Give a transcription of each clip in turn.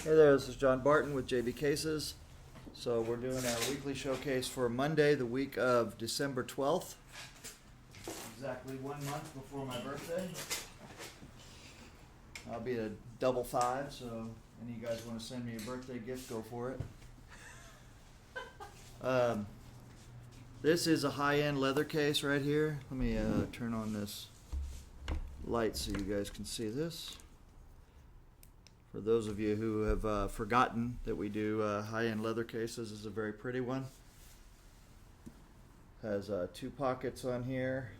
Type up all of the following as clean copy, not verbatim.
Hey there, this is John Barton with JB Cases. So we're doing our weekly showcase for Monday, the week of December 12th. Exactly 1 month before my birthday. I'll be a double five, so any of you guys want to send me a birthday gift, go for it. This is a high-end leather case right here. Let me turn on this light so you guys can see this. For those of you who have forgotten that we do high-end leather cases, this is a very pretty one. Has 2 pockets on here.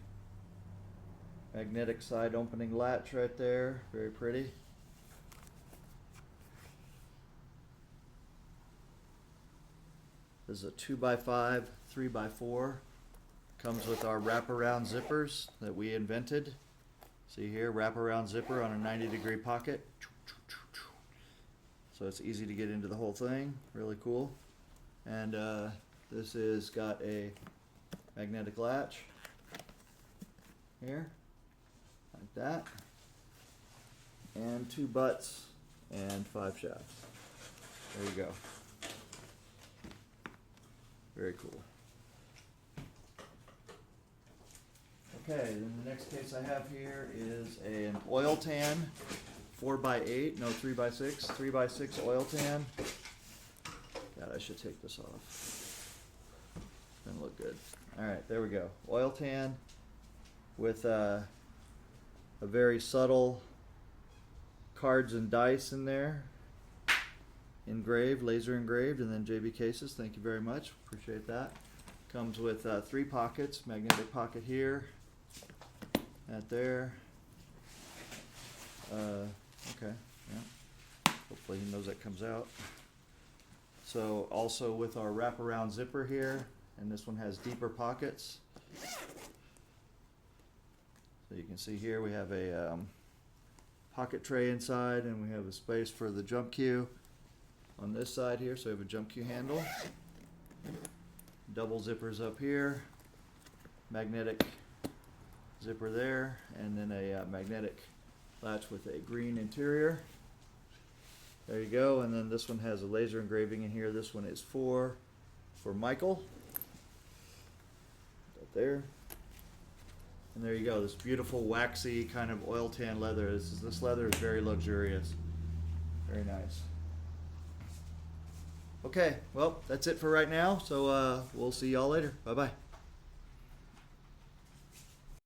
Magnetic side opening latch right there, very pretty. This is a 2x5, 3x4. Comes with our wraparound zippers that we invented. See here, wraparound zipper on a 90-degree pocket. So it's easy to get into the whole thing, really cool. And this is got a magnetic latch here, like that. And 2 butts and 5 shafts. There you go. Very cool. Okay, then the next case I have here is an oil tan. 4x8, no 3x6, 3x6 oil tan. God, I should take this off. Doesn't look good. Alright, there we go. Oil tan with a very subtle cards and dice in there. Engraved, laser engraved, and then JB Cases. Thank you very much. Appreciate that. Comes with 3 pockets, magnetic pocket here, that there. Okay, yeah. Hopefully he knows that comes out. So also with our wraparound zipper here, and this one has deeper pockets. So you can see here we have a pocket tray inside, and we have a space for the jump cue on this side here, so we have a jump cue handle. Double zippers up here, magnetic zipper there, and then a magnetic latch with a green interior. There you go. And then this one has a laser engraving in here. This one is for Michael. Right there. And there you go. This beautiful waxy kind of oil tan leather. This leather is very luxurious. Very nice. Okay, well, that's it for right now. So we'll see y'all later. Bye-bye.